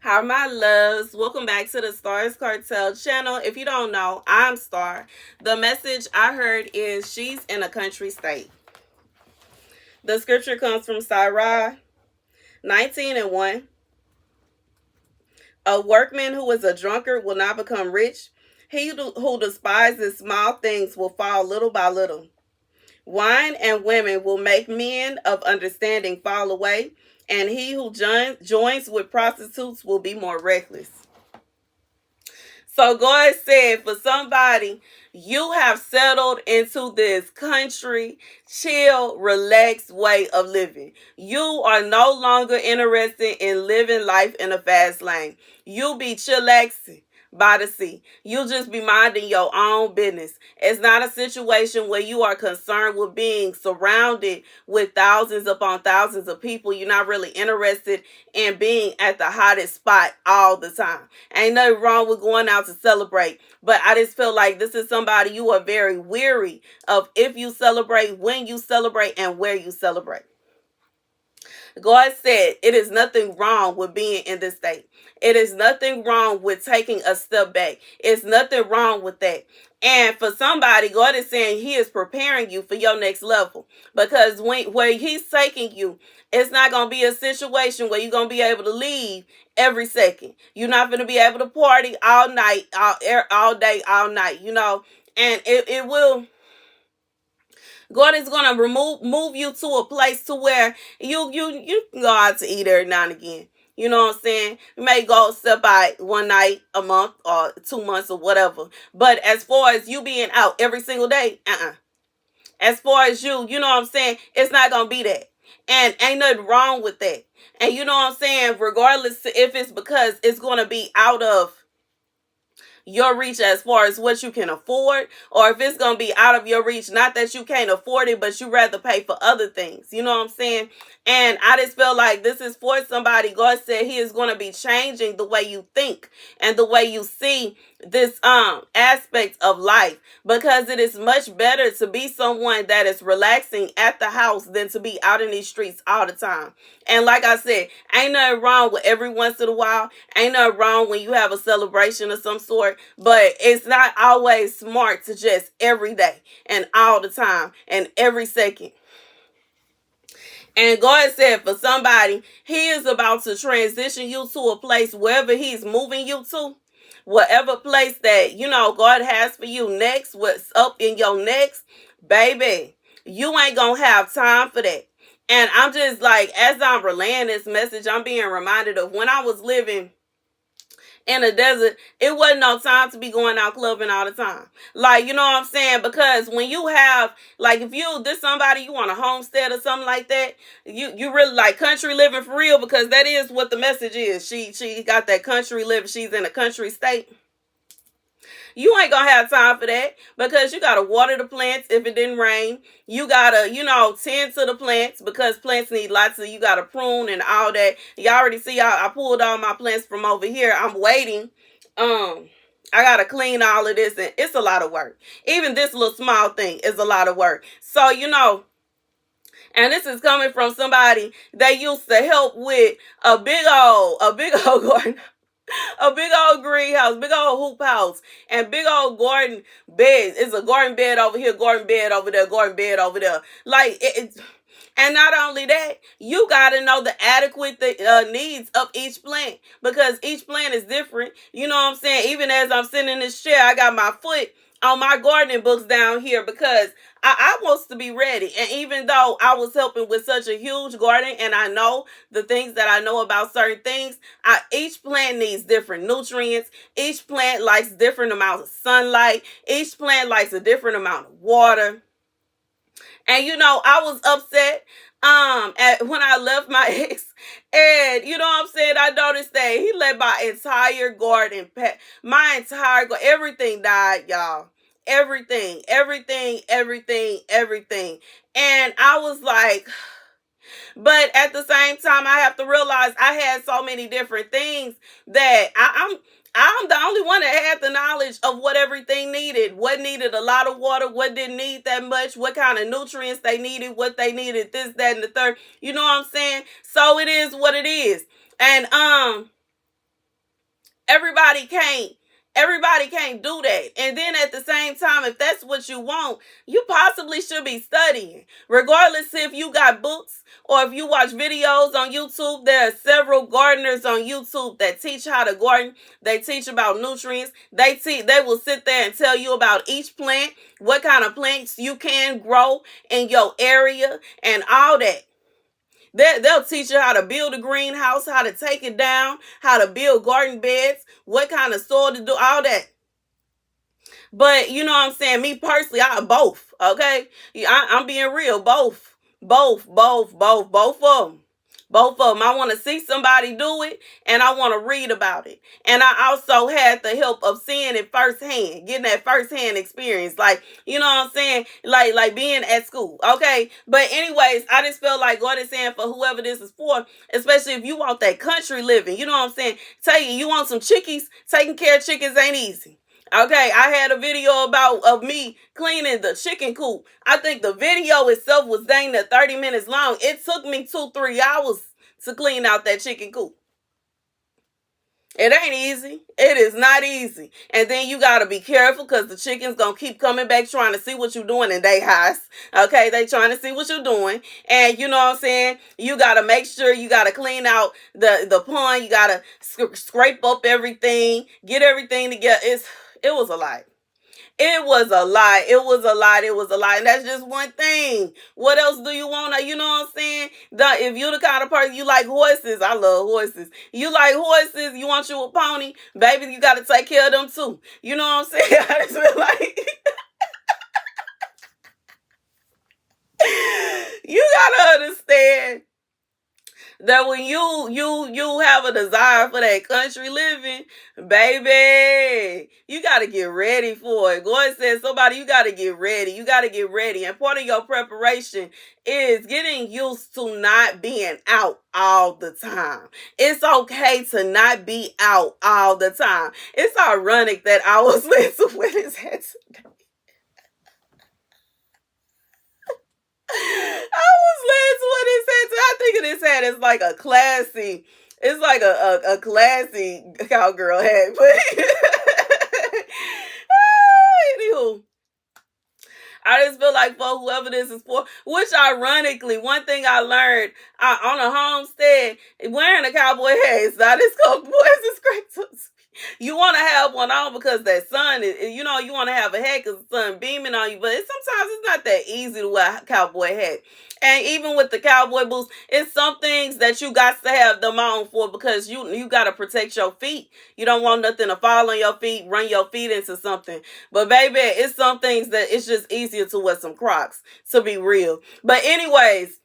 How are my loves? Welcome back to the Starscartel channel. If you don't know, I'm Star. The message I heard is she's in a country state. The scripture comes from Sirach 19:1. A workman who is a drunkard will not become rich. He who despises small things will fall little by little. Wine and women will make men of understanding fall away, and he who joins with prostitutes will be more reckless. So God said for somebody, you have settled into this country, chill, relaxed way of living. You are no longer interested in living life in a fast lane. You be chillaxing by the sea. You just be minding your own business. It's not a situation where you are concerned with being surrounded with thousands upon thousands of people. You're not really interested in being at the hottest spot all the time. Ain't nothing wrong with going out to celebrate, but I just feel like this is somebody you are very weary of if you celebrate, when you celebrate, and where you celebrate. God said it is nothing wrong with being in this state. It is nothing wrong with taking a step back. It's nothing wrong with that. And for somebody, God is saying he is preparing you for your next level. Because where he's taking you, it's not going to be a situation where you're going to be able to leave every second. You're not going to be able to party all night, all day, all night, and it will. God is gonna move you to a place to where you can go out to eat every now and again. You know what I'm saying? You may go step out one night, a month, or 2 months, or whatever. But as far as you being out every single day, As far as you know what I'm saying? It's not gonna be that. And ain't nothing wrong with that. And you know what I'm saying? Regardless if it's because it's gonna be out of your reach as far as what you can afford, or if it's going to be out of your reach, not that you can't afford it, but you rather pay for other things. You know what I'm saying? And I just feel like this is for somebody. God said he is going to be changing the way you think and the way you see this aspect of life, because it is much better to be someone that is relaxing at the house than to be out in these streets all the time. And like I said, ain't nothing wrong with every once in a while. Ain't nothing wrong when you have a celebration of some sort, but it's not always smart to just every day and all the time and every second. And God said for somebody, he is about to transition you to a place wherever he's moving you to. Whatever place that, God has for you next, what's up in your next, baby, you ain't going to have time for that. And I'm just like, as I'm relaying this message, I'm being reminded of when I was living in a desert. It wasn't no time to be going out clubbing all the time. Like, you know what I'm saying? Because when you have, like, if this somebody you want a homestead or something like that, you really like country living for real, because that is what the message is. She got that country living. She's in a country state. You ain't gonna have time for that, because you gotta water the plants if it didn't rain. You gotta, tend to the plants, because plants need lots of, you gotta prune and all that. You already see I pulled all my plants from over here. I'm waiting. I gotta clean all of this, and it's a lot of work. Even this little small thing is a lot of work. So, and this is coming from somebody that used to help with a big old garden. A big old greenhouse, big old hoop house, and big old garden beds. It's a garden bed over here, garden bed over there, garden bed over there. Like, and not only that, you got to know the adequate needs of each plant, because each plant is different. You know what I'm saying? Even as I'm sitting in this chair, I got my foot on my gardening books down here, because I wants to be ready. And even though I was helping with such a huge garden, and I know the things that I know about certain things, each plant needs different nutrients. Each plant likes different amounts of sunlight. Each plant likes a different amount of water. And I was upset when I left my ex, and you know what I'm saying, I noticed that he let my entire garden, everything died, y'all. Everything. And I was like, but at the same time, I have to realize I had so many different things that I'm the only one that had the knowledge of what everything needed. What needed a lot of water, what didn't need that much, what kind of nutrients they needed, what they needed, this, that, and the third. You know what I'm saying? So it is what it is. And Everybody can't do that. And then at the same time, if that's what you want, you possibly should be studying. Regardless if you got books or if you watch videos on YouTube, there are several gardeners on YouTube that teach how to garden. They teach about nutrients. They will sit there and tell you about each plant, what kind of plants you can grow in your area and all that. They'll teach you how to build a greenhouse, how to take it down, how to build garden beds, what kind of soil to do, all that. But you know what I'm saying? Me personally, I both. Okay, I'm being real. Both of them. Both of them. I want to see somebody do it, and I want to read about it. And I also had the help of seeing it firsthand, getting that firsthand experience. Like, you know what I'm saying? Like being at school. Okay. But anyways, I just feel like God is saying for whoever this is for, especially if you want that country living. You know what I'm saying? Tell you want some chickies. Taking care of chickens ain't easy. Okay, I had a video of me cleaning the chicken coop. I think the video itself was dang near 30 minutes long. It took me 2-3 hours to clean out that chicken coop. It ain't easy. It is not easy. And then you got to be careful because the chicken's going to keep coming back trying to see what you're doing in their house. Okay, they trying to see what you're doing. And you know what I'm saying? You got to make sure you got to clean out the pond. You got to scrape up everything, get everything together. It was a lot. It was a lot. It was a lot. It was a lot. And that's just one thing. What else do you want? You know what I'm saying? If you're the kind of person, you like horses. I love horses. You like horses. You want you a pony. Baby, you got to take care of them too. You know what I'm saying? I just feel like you got to understand that when you have a desire for that country living, baby, you got to get ready for it. God says, somebody, you got to get ready. You got to get ready. And part of your preparation is getting used to not being out all the time. It's okay to not be out all the time. It's ironic that I was led to wear this hat today. I was led to what it said. I think of this hat as like a classy. It's like a classy cowgirl hat. But anywho, I just feel like for whoever this is for, which ironically, one thing I learned on a homestead, wearing a cowboy hat is not as comfortable as it's great to you want to have one on because that sun is, you know, you want to have a hat because the sun beaming on you, but sometimes it's not that easy to wear a cowboy hat. And even with the cowboy boots, it's some things that you got to have them on for because you got to protect your feet. You don't want nothing to fall on your feet, run your feet into something. But baby, it's some things that it's just easier to wear some Crocs, to be real. But anyways,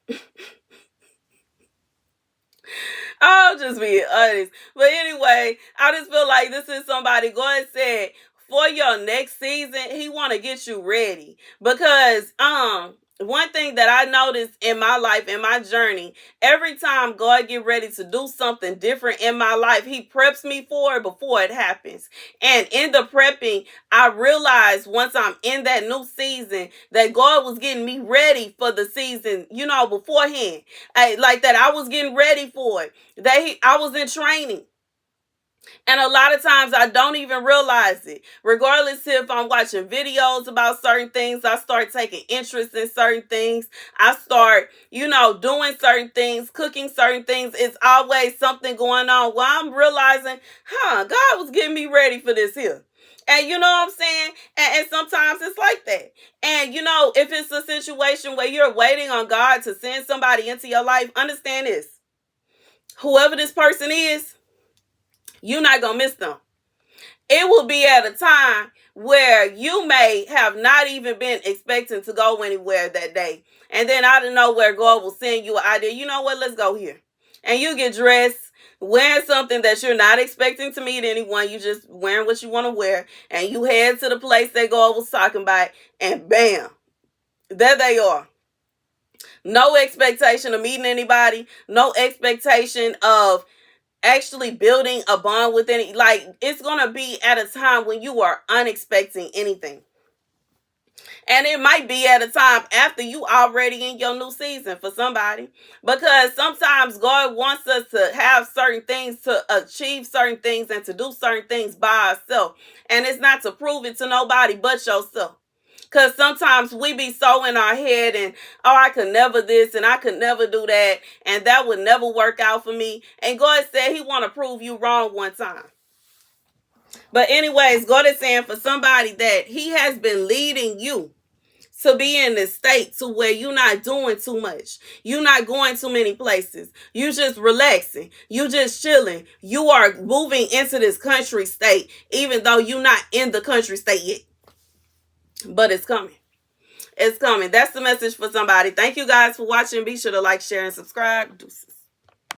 I'll just be honest. But anyway, I just feel like this is somebody God said for your next season, he want to get you ready. Because one thing that I noticed in my life, in my journey, every time God get ready to do something different in my life, he preps me for it before it happens. And in the prepping, I realized once I'm in that new season that God was getting me ready for the season, you know, beforehand. Like that I was getting ready for it. I was in training. And a lot of times I don't even realize it. Regardless if I'm watching videos about certain things, I start taking interest in certain things. I start, you know, doing certain things, cooking certain things. It's always something going on where I'm realizing, God was getting me ready for this here. And you know what I'm saying? And sometimes it's like that. And you know, if it's a situation where you're waiting on God to send somebody into your life, understand this. Whoever this person is, you're not going to miss them. It will be at a time where you may have not even been expecting to go anywhere that day. And then out of nowhere, God will send you an idea. You know what? Let's go here. And you get dressed, wearing something that you're not expecting to meet anyone. You just wearing what you want to wear. And you head to the place that God was talking about. And bam, there they are. No expectation of meeting anybody. No expectation of actually building a bond with any, like it's gonna be at a time when you are unexpecting anything. And it might be at a time after you already in your new season for somebody. Because sometimes God wants us to have certain things, to achieve certain things, and to do certain things by ourselves. And it's not to prove it to nobody but yourself. Because sometimes we be so in our head and, oh, I could never this and I could never do that. And that would never work out for me. And God said he want to prove you wrong one time. But anyways, God is saying for somebody that he has been leading you to be in this state to where you're not doing too much. You're not going too many places. You just relaxing. You just chilling. You are moving into this country state, even though you're not in the country state yet. But it's coming. It's coming. That's the message for somebody. Thank you guys for watching. Be sure to like, share, and subscribe. Deuces.